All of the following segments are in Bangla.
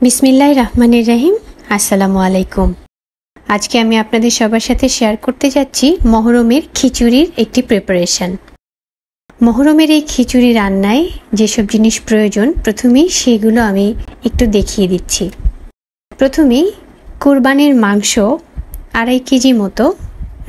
বিসমিল্লাহির রহমানির রহিম। আসসালামু আলাইকুম। আজকে আমি আপনাদের সবার সাথে শেয়ার করতে যাচ্ছি মহরমের খিচুড়ির একটি প্রিপারেশন। মহরমের এই খিচুড়ি রান্নায় যেসব জিনিস প্রয়োজন প্রথমেই সেগুলো আমি একটু দেখিয়ে দিচ্ছি। প্রথমেই কুরবানির মাংস 2.5 কেজি মতো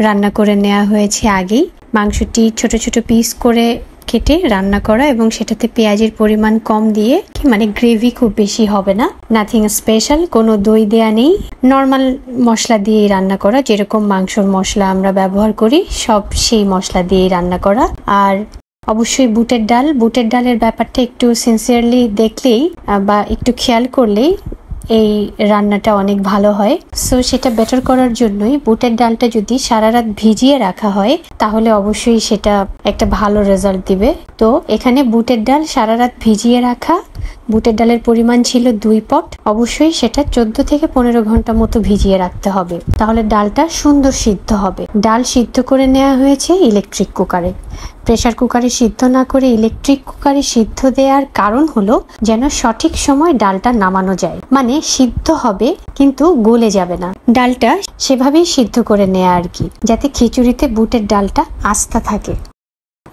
রান্না করে নেওয়া হয়েছে আগেই। মাংসটি ছোট ছোট পিস করে কেটে রান্না করা এবং সেটাতে পেঁয়াজের পরিমাণ কম দিয়ে, মানে গ্রেভি খুব বেশি হবে না, নাথিং স্পেশাল, কোনো দই দেয়া নেই, নর্মাল মশলা দিয়ে রান্না করা, যেরকম মাংসর মশলা আমরা ব্যবহার করি সব সেই মশলা দিয়ে রান্না করা। আর অবশ্যই বুটের ডালের ব্যাপারটা একটু সিনসিয়ারলি দেখলেই বা একটু খেয়াল করলেই এই রান্নাটা অনেক ভালো হয়। সো সেটা বেটার করার জন্যই বুটের ডালটা যদি সারা রাত ভিজিয়ে রাখা হয় তাহলে অবশ্যই সেটা একটা ভালো রেজাল্ট দিবে। তো এখানে বুটের ডাল সারা রাত ভিজিয়ে রাখা, বুটের ডালের পরিমাণ ছিল 2 পট। অবশ্যই সেটা 14 থেকে 15 ঘন্টা মতো ভিজিয়ে রাখতে হবে, তাহলে ডালটা সুন্দর সিদ্ধ হবে। ডাল সিদ্ধ করে নেওয়া হয়েছে ইলেকট্রিক কুকারে। প্রেসার কুকারে সিদ্ধ না করে ইলেকট্রিক কুকারে সিদ্ধ দেওয়ার কারণ হলো যেন সঠিক সময় ডালটা নামানো যায়, মানে সিদ্ধ হবে কিন্তু গলে যাবে না, ডালটা সেভাবেই সিদ্ধ করে নেয়া আর কি, যাতে খিচুড়িতে বুটের ডালটা আস্থা থাকে।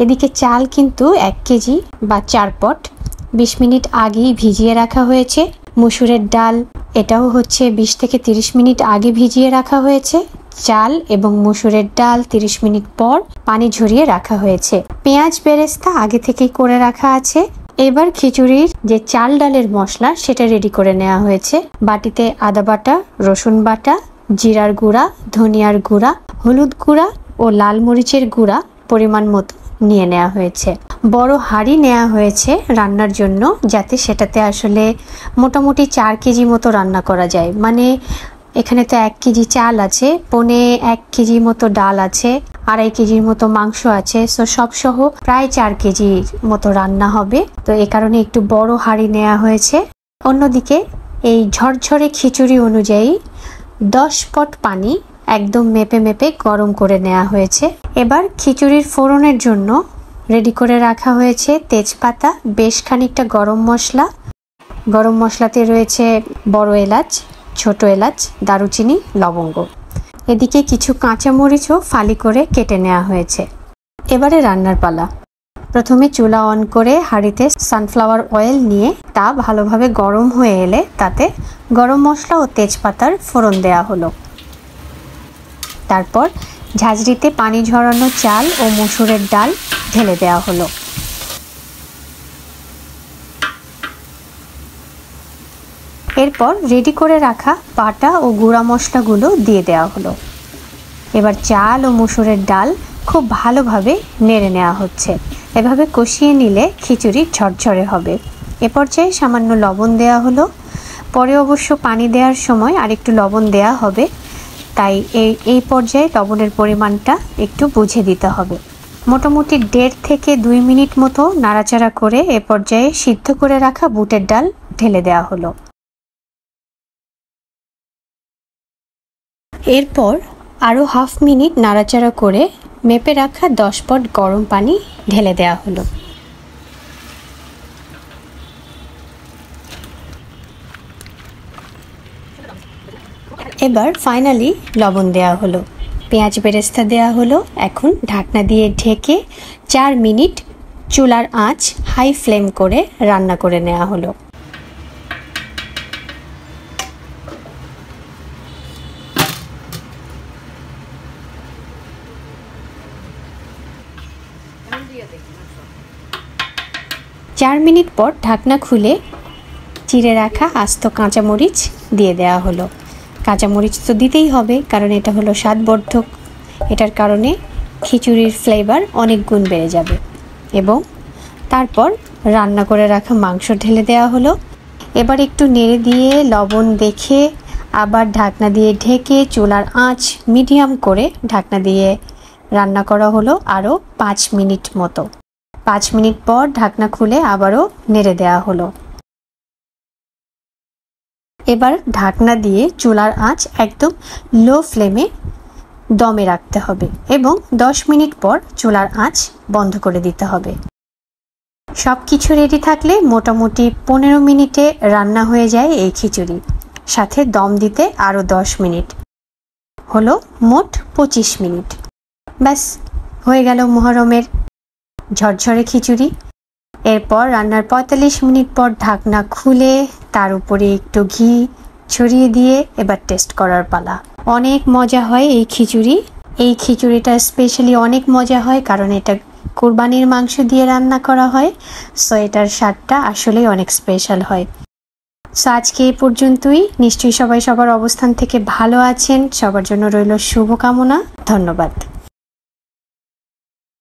এদিকে চাল কিন্তু 1 কেজি বা 4 পট 20 মিনিট আগেই ভিজিয়ে রাখা হয়েছে। মসুরের ডাল এটাও হচ্ছে 20 থেকে 30 মিনিট আগে ভিজিয়ে রাখা হয়েছে। চাল এবং মসুরের ডাল 30 মিনিট পর পানি ঝরিয়ে রাখা হয়েছে। পেঁয়াজ বেরেস্তা আগে থেকেই করে রাখা আছে। এবার খিচুড়ির যে চাল ডালের মশলা সেটা রেডি করে নেওয়া হয়েছে। বাটিতে আদা বাটা, রসুন বাটা, জিরার গুঁড়া, ধনিয়ার গুঁড়া, হলুদ গুঁড়া ও লাল মরিচের গুঁড়া পরিমাণ মতো নিয়ে নেওয়া হয়েছে। বড় হাঁড়ি নেওয়া হয়েছে রান্নার জন্য, যাতে সেটাতে আসলে মোটামুটি 4 কেজি মতো রান্না করা যায়। মানে এখানে তো 1 কেজি চাল আছে, 1.25 কেজি মতো ডাল আছে, 2.5 কেজির মতো মাংস আছে, সো সব সহ প্রায় 4 কেজির মতো রান্না হবে। তো এই কারণে একটু বড় হাঁড়ি নেওয়া হয়েছে। অন্যদিকে এই ঝরঝরে খিচুড়ি অনুযায়ী 10 পট পানি একদম মেপে মেপে গরম করে নেওয়া হয়েছে। এবার খিচুড়ির ফোড়নের জন্য রেডি করে রাখা হয়েছে তেজপাতা, বেশ খানিকটা গরম মশলা। গরম মশলাতে রয়েছে বড় এলাচ, ছোট এলাচ, দারুচিনি, লবঙ্গ। এদিকে কিছু কাঁচামরিচও ফালি করে কেটে নেওয়া হয়েছে। এবারে রান্নার পালা। প্রথমে চুলা অন করে হাঁড়িতে সানফ্লাওয়ার অয়েল নিয়ে তা ভালোভাবে গরম হয়ে এলে তাতে গরম মশলা ও তেজপাতার ফোড়ন দেওয়া হলো। তারপর ঝাঁঝরিতে পানি ঝরানো চাল ও মসুরের ডাল ঢেলে দেওয়া হলো। এরপর রেডি করে রাখা বাটা ও গুঁড়া মশলাগুলো দিয়ে দেওয়া হলো। এবার চাল ও মসুরের ডাল খুব ভালোভাবে নেড়ে নেওয়া হচ্ছে। এভাবে কষিয়ে নিলে খিচুড়ি ঝরঝরে হবে। এ পর্যায়ে সামান্য লবণ দেওয়া হলো। পরে অবশ্য পানি দেওয়ার সময় আরেকটু লবণ দেওয়া হবে, তাই এই পর্যায়ে লবণের পরিমাণটা একটু বুঝে দিতে হবে। মোটামুটি 1.5 থেকে 2 মিনিট মতো নাড়াচাড়া করে এ পর্যায়ে সিদ্ধ করে রাখা বুটের ডাল ঢেলে দেওয়া হলো। এরপর আরও 1/2 মিনিট নাড়াচাড়া করে মেপে রাখা 10 পট গরম পানি ঢেলে দেওয়া হলো। এবার ফাইনালি লবণ দেওয়া হলো, পেঁয়াজ বেরেস্তা দেওয়া হলো। এখন ঢাকনা দিয়ে ঢেকে 4 মিনিট চুলার আঁচ হাই ফ্লেম করে রান্না করে নেওয়া হলো। চার মিনিট পর ঢাকনা খুলে চিড়ে রাখা আস্ত কাঁচামরিচ দিয়ে দেওয়া হলো। কাঁচামরিচ তো দিতেই হবে, কারণ এটা হলো স্বাদবর্ধক। এটার কারণে খিচুড়ির ফ্লেভার অনেক গুণ বেড়ে যাবে। এবং তারপর রান্না করে রাখা মাংস ঢেলে দেওয়া হলো। এবার একটু নেড়ে দিয়ে লবণ দেখে আবার ঢাকনা দিয়ে ঢেকে চুলার আঁচ মিডিয়াম করে ঢাকনা দিয়ে রান্না করা হলো আরও 5 মিনিট মতো। 5 মিনিট পর ঢাকনা খুলে আবারও নেড়ে দেওয়া হলো। এবার ঢাকনা দিয়ে চুলার আঁচ একদম লো ফ্লেমে দমে রাখতে হবে এবং 10 মিনিট পর চুলার আঁচ বন্ধ করে দিতে হবে। সব কিছু রেডি থাকলে মোটামুটি 15 মিনিটে রান্না হয়ে যায় এই খিচুড়ি, সাথে দম দিতে আরও 10 মিনিট, হলো মোট 25 মিনিট। ব্যাস হয়ে গেল মুহররমের ঝরঝরে খিচুড়ি। এরপর রান্নার 45 মিনিট পর ঢাকনা খুলে তার উপরে একটু ঘি ছড়িয়ে দিয়ে এবার টেস্ট করার পালা। অনেক মজা হয় এই খিচুড়ি। এই খিচুড়িটা স্পেশালি অনেক মজা হয় কারণ এটা কুরবানির মাংস দিয়ে রান্না করা হয়, সো এটার স্বাদটা আসলেই অনেক স্পেশাল হয়। সো আজকে এই পর্যন্তই। নিশ্চয়ই সবাই সবার অবস্থান থেকে ভালো আছেন। সবার জন্য রইল শুভকামনা। ধন্যবাদ।